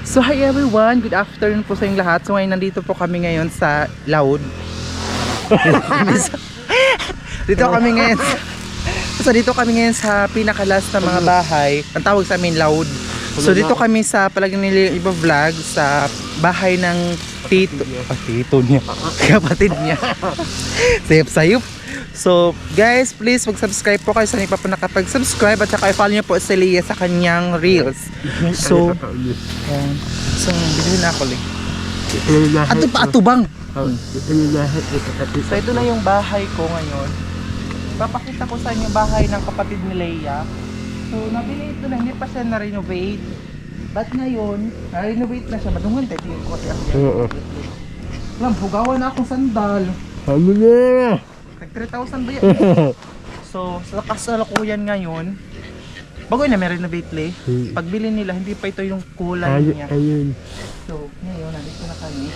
So hi everyone, good afternoon po sa inyong lahat. So ngayon nandito po kami ngayon sa Laud. Dito kami ngayon sa pinakalas na mga bahay. Ang tawag sa amin Laud. So dito kami sa palagi nila iba vlog sa bahay ng tito niya. Kapatid niya. Sayop. So guys, please mag-subscribe po kayo sa hindi pa po nakapag-subscribe at saka i-follow niyo po si Leah sa kanyang reels. So bilhin na ako atubang. So ito na yung bahay ko ngayon. Papakita ko sa inyo yung bahay ng kapatid ni Leah. So nabili ito na, hindi pa siya na-renovate. But ngayon, na-renovate na siya. Madungan tayo tingin ko kasi ako. Alam, hugawan na akong sandal. Tag 3,000 ba yan? So sa kasalukuyan ngayon, bago na may renovate le. Pagbili nila, hindi pa ito yung kulay niya. So ngayon, nandito na kami.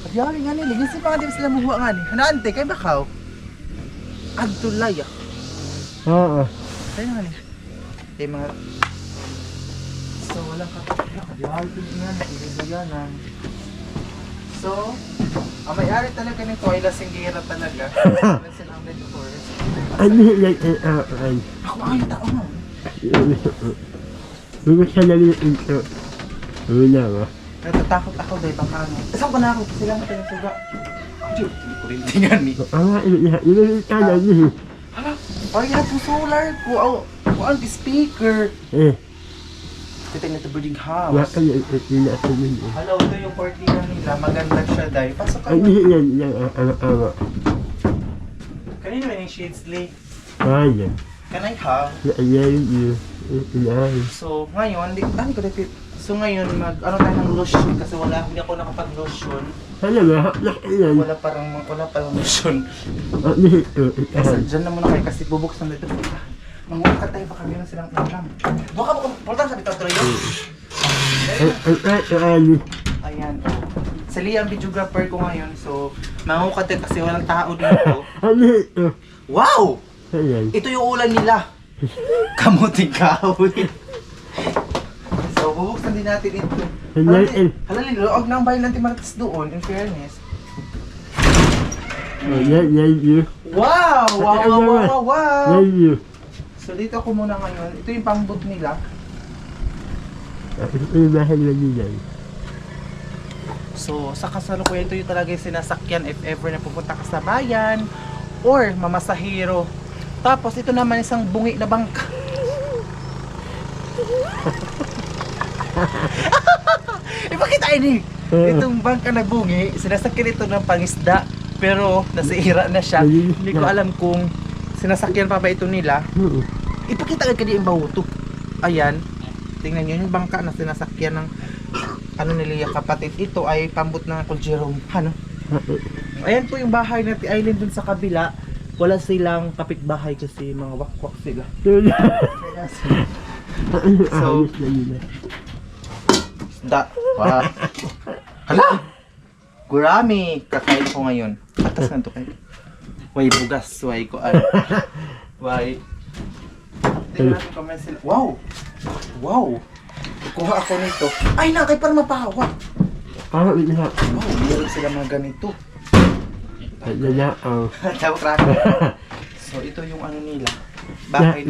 Pagyaling nga nila, ginsin pa nga din sila muhuwa nga ni. Hanaante, kay bakaw. Agtulay Oo. Kaya nga ni. Kaya mga... So walang kapagyaling nga, nakikibayanan. So, ang may-ari talaga nito ay lasinggera talaga. Wala silang red forest. Ano yung Ako ay tao nga. Gusto siya lang yung intro. Wala ba? Natatakot ako dahil baka ano. Saan ko na ako? Sila mo tayo suga. Diyo, hindi ko rin tingnan ni. Yung ka lang yun. Hala, ay yan po solar ko. Ang speaker. Ito na ito birding house. Wala yung Hello, ito yung cortina nila. Maganda siya dahil. Pasok ka ano mo. yan, awa. Kanino yung shades lay? Ayan. Can I have? Ayan. So, ngayon, ko dito. So ngayon, ano tayo ng lotion kasi hindi ako nakapag-lotion. Alam ba? Ayan. Wala parang lotion. Ano ito? Kasi dyan na muna kayo kasi bubuksan dito. Mangungkat tayo baka meron silang alam. Baka pultang sabi ito yun. Ayan, Sa Leah ang videographer ko ngayon. So, mangungkat tayo kasi walang tao dito. Ano ito? Wow! Ayan. Ito yung ulan nila. Kamuting kahoy. So, bubuksan din natin ito. Halalin, loog na ang bahay natin maratas doon, in fairness. Wow! Wow! So, dito ako muna ngayon. Ito yung pambot nila. So, sa kasalukuyan, ito yung talaga yung sinasakyan if ever na pupunta ka sa bayan or mamasahero. Tapos, ito naman isang bungi na bangka. Ipakita ini. Itong bangka na bungi, sinasakyan ito ng pangisda. Pero, nasira na siya. Hindi ko alam kung sinasakyan pa ba ito nila. Ipakita agad yung bahuto. Ayan. Tingnan nyo yung bangka na sinasakyan ng nila kapatid. Ito ay pambot ng Uncle Jerome. Ayan po yung bahay natin island dun sa kabila. Wala silang kapitbahay kasi mga wakwak sila. So, hala! Gurami! Kakain ko ngayon. Atas na ito kayo. Way bugas. Way ko Way. Tingnan natin comment sila. Wow! Kuha ako nito. Ay na! Kay parang mapahawa. Wow! Meron sila mga ganito. So ito yung nila. Bahay.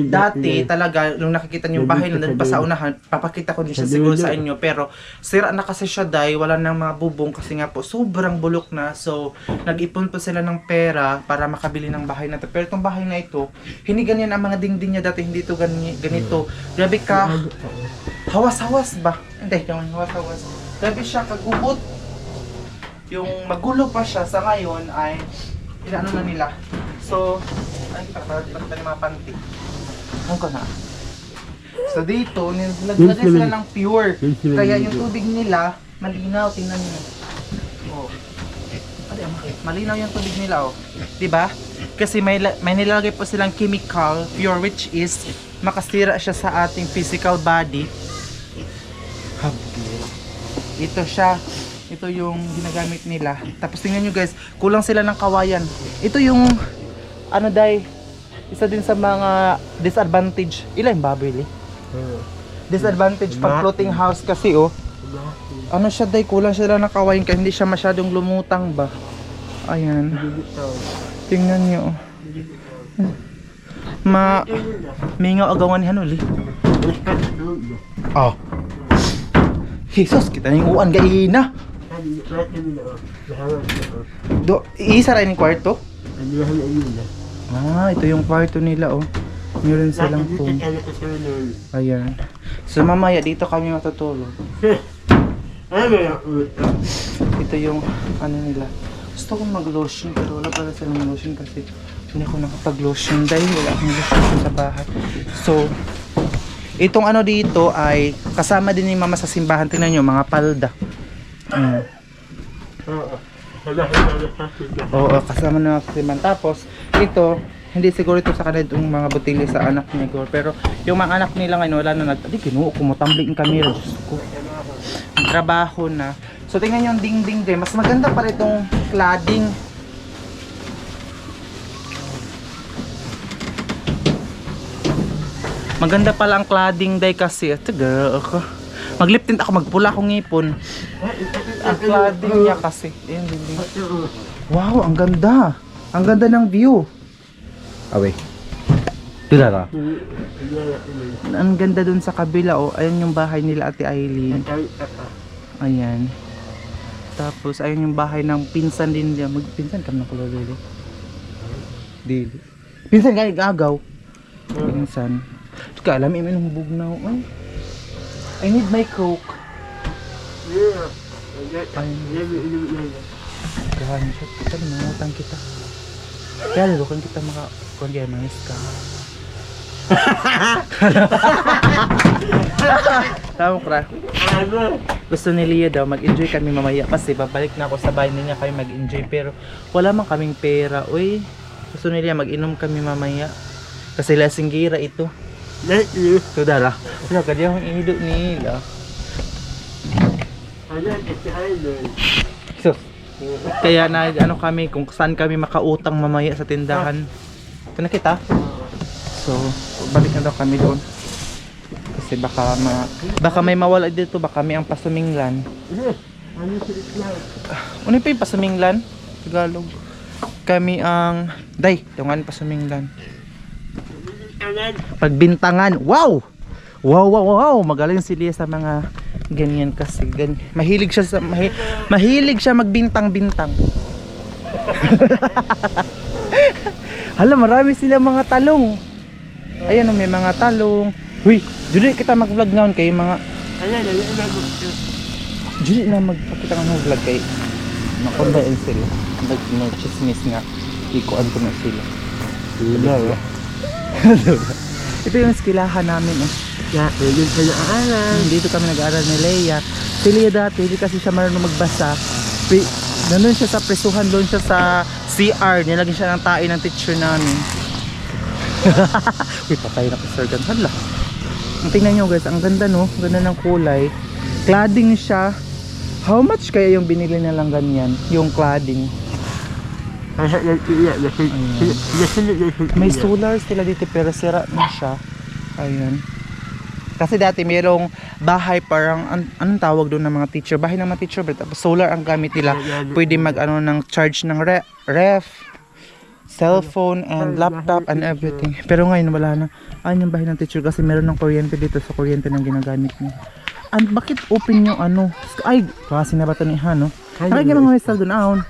Dati talaga nung nakikita niyo yung bahay nandun pa sa unahan, papakita ko din siya siguro sa inyo, pero sira na kasi siya dahil wala nang mga bubong kasi nga po sobrang bulok na. So nag-ipon po sila ng pera para makabili ng bahay na to. Pero itong bahay na ito, hindi ganyan ang mga dingding niya dati, hindi ito ganito. Grabe ka hawas-hawas ba? Hindi, hawas-hawas. Grabe siya kagubot. Yung magulo pa siya sa ngayon ay inaano na nila. So, ay pakita ng mga panty. Ano ka na? So dito, nilagay sila ng pure. Kaya yung tubig nila, malinaw. Tingnan niyo. Malinaw yung tubig nila, diba? Kasi may nilalagay po silang chemical, pure, which is makasira siya sa ating physical body. Ito siya. Ito yung ginagamit nila. Tapos tingnan nyo guys, kulang sila ng kawayan. Ito yung isa din sa mga disadvantage. Ilan ba bili? disadvantage pag floating house kasi oh. Ano siya day, kulang siya lang ng kawain kaya hindi siya masyadong lumutang ba. Ayan. Tingnan niyo oh. Mingaw agawan ni Hanuli. Oh. Jesus, kita ning uwan gaina. Isa rin yung kwarto? Ito yung kwarto nila oh. Meron silang phone. Ayan. So mamaya dito kami matutulog. Ito yung ano nila. Gusto kong mag-lotion pero wala pala silang lotion kasi hindi ako nakapag-lotion dahil wala akong lotion sa bahay. So, itong ano dito ay kasama din ni mama sa simbahan. Tingnan nyo, mga palda. Oo, kasama na sa simbahan. Tapos, ito, hindi siguro ito sa kanila itong mga butili sa anak niya. Pero yung mga anak nila ngayon, wala na kinuha ko, matambling yung camera. Diyos ko. Trabaho na. So, tingnan nyo yung ding-ding din. Mas maganda pa rin itong cladding. Maganda pala ang cladding day kasi. Ito girl ako. Mag-lip tint ako, magpula akong ngipon. Ang cladding niya kasi. Ayan, wow, ang ganda. Ang ganda ng view. Away. Tila ka. Ang ganda dun sa kabila oh. Ayan yung bahay nila Ate Eileen. Ayan. Tapos ayun yung bahay ng pinsan din niya. Magpinsan ka na ko lolo. Dili. Pinsan ka agaw. Pinsan. Ka alam inom bugnaw. Ay. I need my coke. Gahan siya. Kita nangutang kita. Kaya lalo kung kita kung kaya manis ka. Tama ka. Gusto ni Lea daw mag-enjoy kami mamaya kasi babalik na ako sa bahay niya kami mag-enjoy pero wala man kaming pera. Uy, gusto ni Lea mag-inom kami mamaya kasi lasinggira ito. Ito dala. Wala ka diyan ang inido nila. So, kaya na ano kami kung saan kami makautang mamaya sa tindahan. Ito na kita. So, balik na daw kami doon. Kasi baka may mawala dito, baka may ang pasuminglan. Ano pa yung pasuminglan? Tagalog. Kami ang tungan pasuminglan. Pagbintangan. Wow! Wow! Magaling si Lea sa mga ganyan kasi. Mahilig siya sa mahilig siya magbintang-bintang. Hala, marami sila mga talong. Ayan, may mga talong. Huy, Judy, kita mag-vlog ngayon kay mga... Judy na magpakita nga mag-vlog kay... Makondain sila. Nag-chismis nga. Ikuan ko na sila. Ito yung skilahan namin. Dito kami nag-aaral ni Lea. Si Lea dati, hindi kasi siya marunong magbasa. Nandun siya sa presuhan, doon siya sa CR. Nilagyan siya ng tae ng teacher namin. Uy, patay na ko sir. Hala. Tingnan nyo guys, ang ganda no. Ang ganda ng kulay. Cladding siya. How much kaya yung binili nilang ganyan? Yung cladding. May solar sila dito pero sira na siya. Ayan. Kasi dati mayroong bahay parang anong tawag doon ng mga teacher? Bahay ng mga teacher, tapos solar ang gamit nila. Pwede mag-ano ng charge ng ref, cellphone and laptop and everything. Pero ngayon wala na. Ayun yung bahay ng teacher kasi meron ng kuryente dito sa kuryente ng ginagamit niya. And bakit open yung ano? Ay, kasi na ba ito ni Han, no? Nakikita mga mesal doon ahon.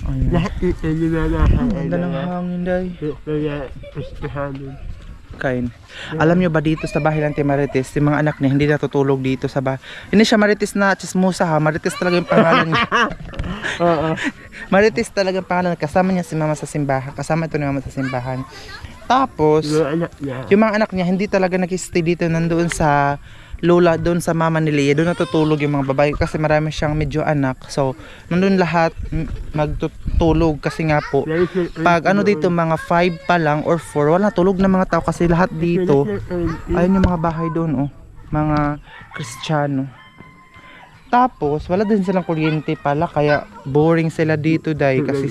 Ayan. Lahat ito Ang ganda ng hangin day. Kain. Alam nyo ba dito sa bahay ng Marites, yung mga anak niya hindi natutulog dito sa bahay. Hindi siya Marites na chismosa ha. Marites talaga yung pangalan niya. Marites talaga yung pangalan. Kasama niya si mama sa simbahan. Kasama ito ni mama sa simbahan. Tapos, yung mga anak niya hindi talaga nag-stay dito. Nandoon sa lola, doon sa mama ni Lea. Doon natutulog yung mga babae kasi marami siyang medyo anak. So, nandun lahat magtutulog kasi nga po. Pag ano dito, mga 5 pa lang or 4, wala tulog na mga tao kasi lahat dito. Ayun yung mga bahay doon, oh. Mga Kristiyano. Tapos, wala din silang kuryente pala, kaya boring sila dito dahil kasi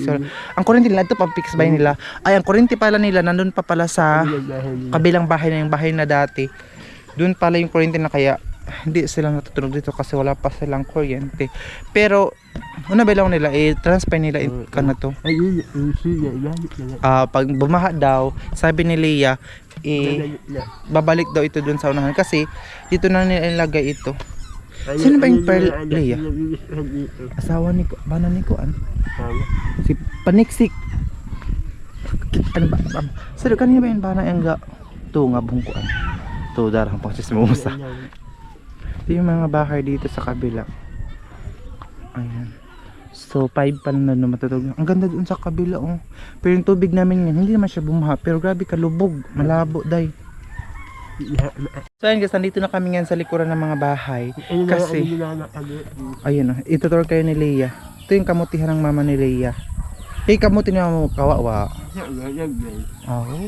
ang kuryente nila, ito pang fix by nila. Ay, ang kuryente pala nila, nandun pa pala sa kabilang bahay na yung bahay na dati. Doon pala yung kuryente na kaya hindi sila natutulog dito kasi wala pa silang kuryente. Pero una ba lang nila transfer nila ka na to. Ayun, siya, gamit na. Pag bumaha daw, sabi ni Leia, babalik daw ito dun sa unahan kasi dito na nila ilagay ito. Sino ba yung Pearl, Leia? Asawa ni ko, bana ni ko si Paniksik. Ano ba? Sir, kanina ba yung bana yung tunga bungkuan? To darang pang sismusa. Ito yung mga bahay dito sa kabila. Ayan. So 5 pa na matutulog. Ang ganda doon sa kabila oh. Pero yung tubig namin yan, hindi naman siya bumaha. Pero grabe kalubog, malabo day. So ayun guys, nandito na kami ngayon sa likuran ng mga bahay. Kasi, ayun oh, ituturo kayo ni Leia. Ito yung kamutihan ng mama ni Leia. Kamuti niya mo kawawa. Oh.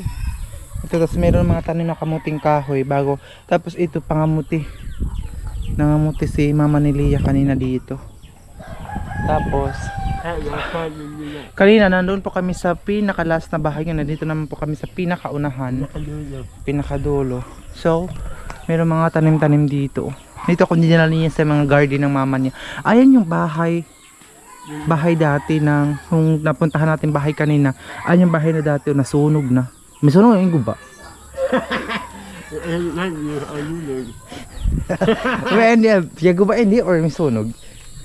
Ito tapos meron mga tanim na kamuting kahoy bago. Tapos ito pangamuti. Nangamuti si mama ni Leia kanina dito. Tapos kanina nandoon po kami sa pinakalas na bahay. Nandito naman po kami sa pinakaunahan, pinakadulo. So meron mga tanim-tanim dito. Dito kung dinala niya sa mga garden ng mama niya. Ayan yung bahay dati ng kung napuntahan natin bahay kanina. Ayan yung bahay na dati nasunog na. May sunog yung guba. Hindi, siya guba hindi or may sunog.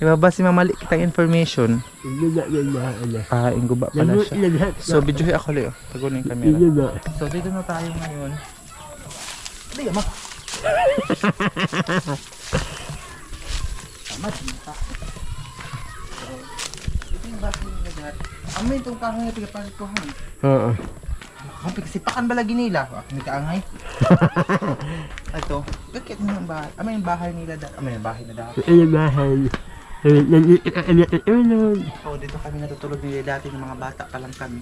Ibaba si mamali kitang information. Yung guba pala siya. So videohin ako Leo. Tagunin yung camera. So dito na tayo ngayon. Hindi ma. Tama dito. Ito yung bahay nila dati. Amin itong kahoy na pigapalit ko hangin. Oo. Kapag sipakan ba lagi nila? May kaangay. Ito. Bakit mo yung bahay? Amin yung bahay nila dati. Amin yung bahay na dati. Yung bahay. Oh, dito kami natutulog nila dati ng mga bata pa lang kami.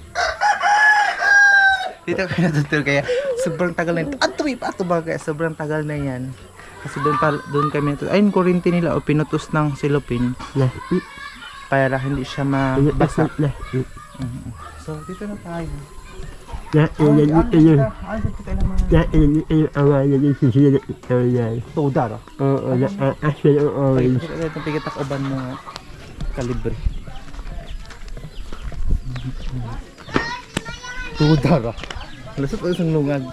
Dito kami natutulog kaya sobrang tagal na ito. Ato ba kaya sobrang tagal na yan. Kasi doon kami natutulog. Ayun, kurinti nila o pinutos ng silopin. Para hindi siya mabasa. So, dito na tayo. Tudar. Oo, actually orange. Ito pigitak uban mo kalibre. Tudar. Lasot ko isang lungag.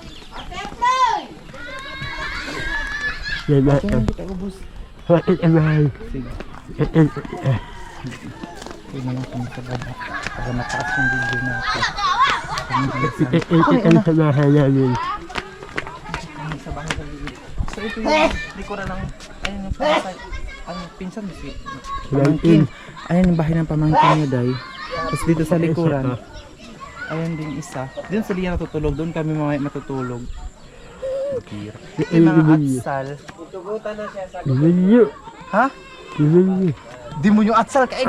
Diba? Kita ubos. What is a man? Sige. Ito na lang kami sa baba. Para mataas yung video natin. Ito sa bahay namin. Sa bahay ng bibig. So ito yung likuran ng ayun yung pamangkin. Ayun pinsan mo si pamangkin. Ayun yung bahay ng pamangkin niya day. Tapos dito sa likuran. Ayun din isa. Diyan sa liya natutulog. Doon kami mamaya matutulog. Ito yung mga atsal. Ha? Di mo yung atsal kain.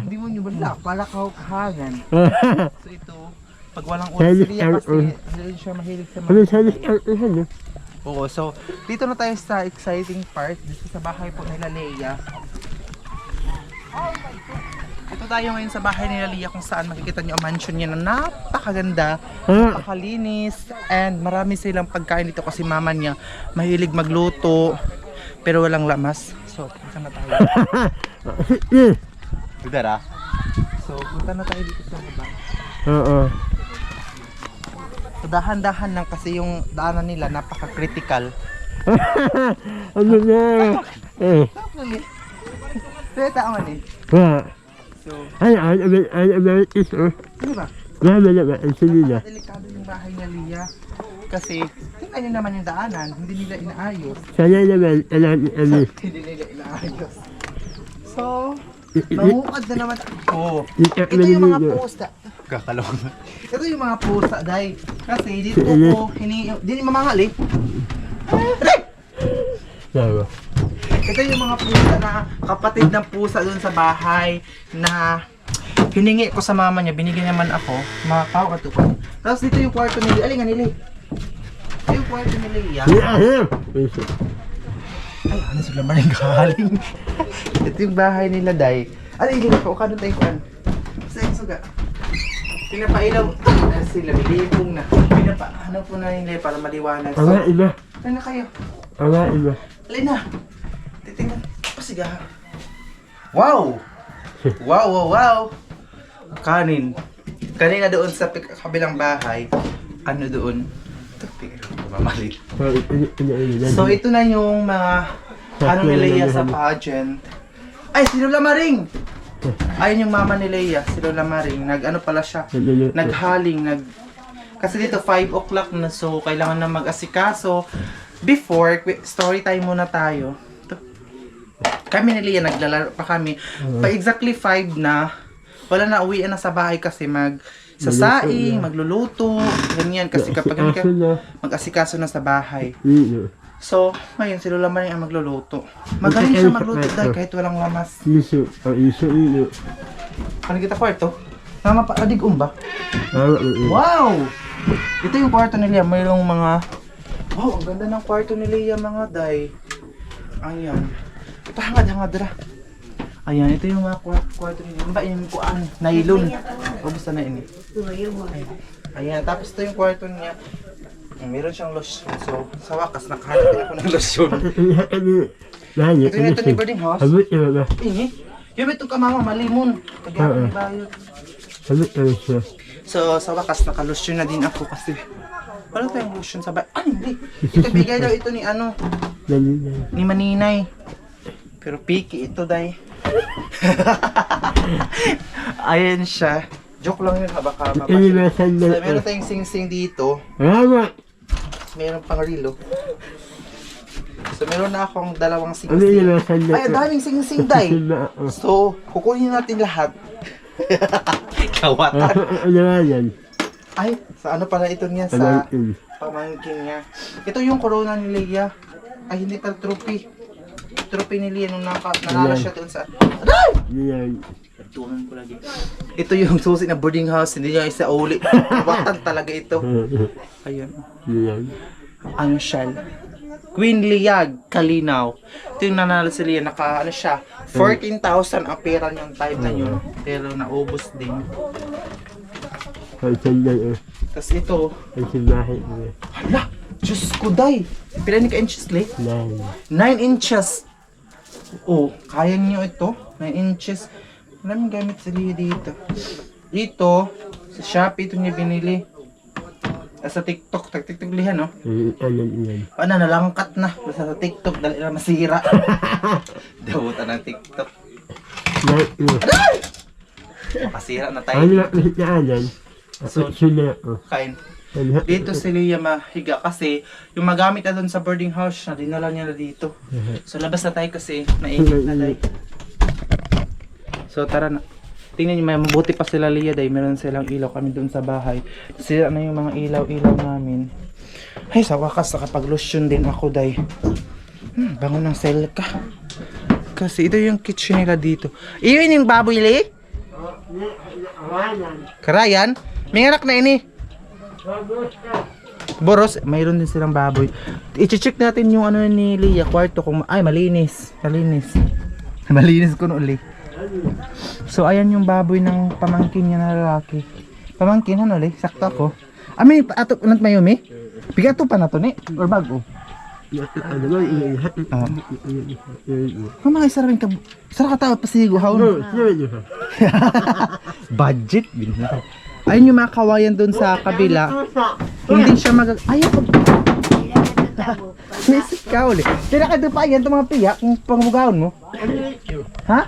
Di mo yung bala. Pala kahagan. So ito. Pag walang oras si Lia kasi hindi siya mahilig sa mga. Oo, so dito na tayo sa exciting part. Dito sa bahay po nila Leia. Ito tayo ngayon sa bahay nila Leia kung saan makikita nyo ang mansion niya na napakaganda, napakalinis, and marami silang pagkain dito kasi mama niya mahilig magluto pero walang lamas. So, punta na tayo. Budara. So, punta na tayo dito sa baba. Oo. So, dahan-dahan lang kasi yung daanan nila napaka-critical. Ano na? Kaya tama eh. So, Ano ba ito? ano ba? Ang sinila. Delikado yung bahay niya Leia. Kasi, tingnan nyo naman yung daanan, hindi nila inaayos. Sana naman, Hindi nila inaayos. So, mahukad na naman. Oo. Ito yung mga pusa. Kakalawang. Ito yung mga pusa, day. Kasi dito ko, hindi mamangal eh. Tama. Ito yung mga pusa na kapatid ng pusa doon sa bahay na hiningi ko sa mama niya, binigyan naman ako, mga kao katukan. Tapos dito yung kwarto ni Leia. Alingan ni Leia. Ito yung kwarto ni Leia. Ay, ano sila maring galing. Ito yung bahay nila, day. Ano yung ko? Kano tayo kuan? Sa suga. Pinapailaw. na sila, bilibong na. Ano po na nila para maliwanag. So, Ang iba. ano na kayo? Ang iba. Alin na. Titingnan. Pasiga. Wow! Wow, wow, wow! Kanin. Kanina doon sa kabilang bahay. Ano doon? Mamalit. So ito na yung mga ano ni Leia sa pageant. Ay, si Lola Maring! Ayun yung mama ni Leia, si Lola Maring. Nag-ano pala siya? Naghaling, kasi dito 5 o'clock na, so kailangan na mag-asikaso. Before, story time muna tayo. Kami ni Leia, naglalaro pa kami. Pa exactly 5 na, wala na, uwian na sa bahay kasi sasaing, magluluto, ganyan. Kasi kapag mag-asikaso na sa bahay. So, ngayon si Lola Maring ang magluluto. Magaling siya magluto dahil kahit walang lamas. Iso. Ano kita kwarto? Nama pa, adig ba? Wow! Ito yung kwarto ni Leia. Mayroong mga... Wow, ang ganda ng kwarto ni Leia mga day. Ayan. Ipahangad-hangad ra. Ayan, ito yung mga kwarto ni Leia. Ano ba yung kuan? Nylon. O, basta na ini. Ayan, tapos ito yung kwarto niya. Meron siyang lotion. So, sa wakas, nakahanap din ako ng lotion. Ito yung ito ni boarding house. Ini. Yung ito ka mama, malimon. Kagaya ni Bayot. So, sa wakas, naka-lotion na din ako kasi wala tayong lotion sa bahay. Ah, hindi. Ito bigay daw ito ni ano, ni Maninay. Pero picky ito, day. Ayan siya. Joke lang yun ha, baka mapasya. So, meron tayong sing-sing dito. Meron pang rilo. So, meron na akong dalawang sing-sing. Ay, ang daming sing-sing, day. So, kukunin natin lahat. Kawatan. Ay, sa ano pala ito niya? Sa pamangkin niya. Ito yung corona ni Leia. Ay, hindi pala trophy. Trophy ni Leia nung nanalo siya doon sa... Aray! Tunan ko lagi. Ito yung susi na boarding house. Hindi niya isa uli. Watan talaga ito. Ayun. Ano siya? Queen Liag Kalinaw. Ito yung nanalo si Leia. Naka, ano siya, 14,000 ang pera niyang time na yun. Pero naubos din. Tapos ito. Hala! Diyos ko, day! Pila ni ka-inches, Le? 9 inches. Oh, kaya niyo ito? 9 inches. Maraming gamit si Leia dito. Ito, sa Shopee ito niya binili. Sa TikTok, TikTok lihan, no? Ano, nalangkat na. Basta sa TikTok, dali na masira. Dabutan ng TikTok. Masira na tayo. So, kain. Dito si Leia mahiga kasi yung magamit na doon sa boarding house na dinala niya na dito. So, labas na tayo kasi nainit na tayo. So, tara na. Tingnan niyo, may mabuti pa sila Leia dahil meron silang ilaw kami doon sa bahay. Sira na yung mga ilaw-ilaw namin. Ay, sa wakas, nakapag-lotion din ako dahil. Bango ng cell ka. Kasi ito yung kitchen nila dito. Iyon yung baboy, Le? Karayan? May anak na ini. Boros, mayroon din silang baboy. I-check natin yung ano ni Leia, kwarto kung... Ay, malinis. Malinis. Malinis ko noon, Le. So ayan yung baboy ng pamangkin niya na lalaki. Pamangkin ano le? Sakto ako. Ami ato unat mayumi? Bigato pa na to ni or bago? Mga isa rin ka. Sara ka tao pasigo haon. Budget bin. Ayun yung mga kawayan doon sa kabila. Hindi siya ayaw ko. Miss ka uli. Tira ka doon pa yan itong mga piyak kung pangmugahon mo. Ha?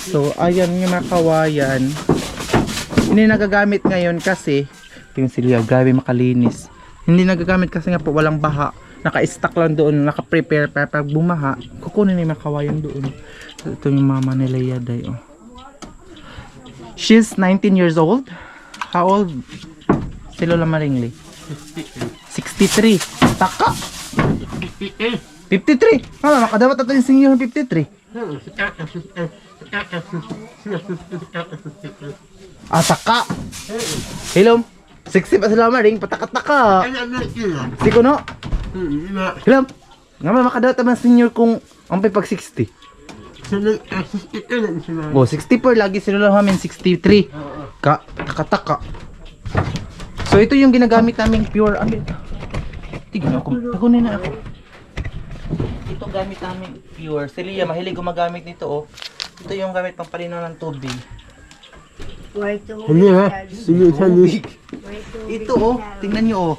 So, ayan yung mga kawayan. Hindi nagagamit ngayon kasi tingnan sila, grabe makalinis. Hindi nagagamit kasi nga po walang baha. Naka-stack lang doon, naka-prepare para pag bumaha, kukunin yung mga kawayan doon. So, ito yung mama ni Leia day. Oh. She's 19 years old. How old? Si Lola Maringli? 63. Taka! 53! Mama, makadawat ito yung senior 53. Ah, taka! Hilom! 60 pa sila Maring, pataka-taka! Siko no? Hilom! Nga makadawat ito yung senior kung ampay pag 60. Oh, 64 lagi sila namin 63. Taka. So ito yung ginagamit naming pure. Tignan ako. Tagunin na ako. Ito gamit namin pure. Si Lia mahilig gumagamit nito oh. Ito yung gamit pang palinaw ng tubig. Hindi ha. Hindi. Ito oh, tingnan nyo oh.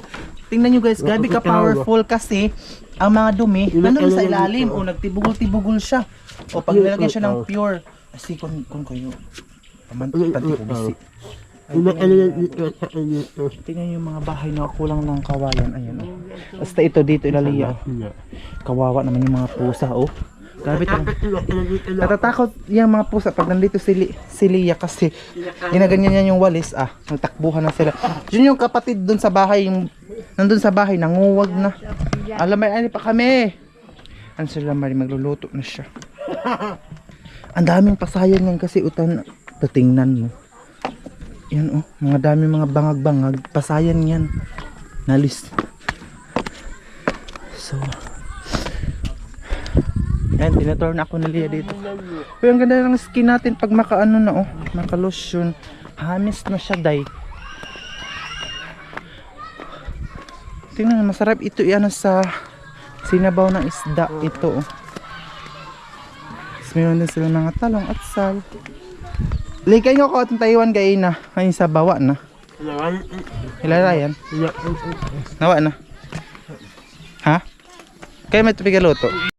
Tingnan nyo guys, gabi ka powerful kasi ang mga dumi nandun sa ilalim o nagtibugol-tibugol siya. O pag nilagyan siya ng pure, kasi kung kayo pantibugisi. Tingnan nyo yung mga bahay na kulang ng kawayan. Ayan oh. Basta ito dito ilaliya. Kawawa naman yung mga pusa oh. Grabe talaga. Natatakot yung mga pusa pag nandito si Lia kasi ginaganyan niya yung walis nagtakbuhan na sila. Yun yung kapatid dun sa bahay, yung nandun sa bahay, nanguwag na. Alam may pa kami. Ano sila Mari, magluluto na siya. Ang daming pasayan yan kasi utan. Tatingnan mo. Yan oh, mga daming mga bangag-bangag. Pasayan yan. Nalis. So, yan, tinaturn ako ni Lia dito. Uy, ang ganda ng skin natin pag makaano na oh, maka-lotion. Hamis na siya, day. Tingnan, masarap ito yan sa sinabaw ng isda ito oh. Meron din sila mga talong at sal. Ligay nyo ko itong Taiwan gay na. Ngayon sa bawa na. Hilala yan. Nawa na. Ha? Kaya may tupigaluto.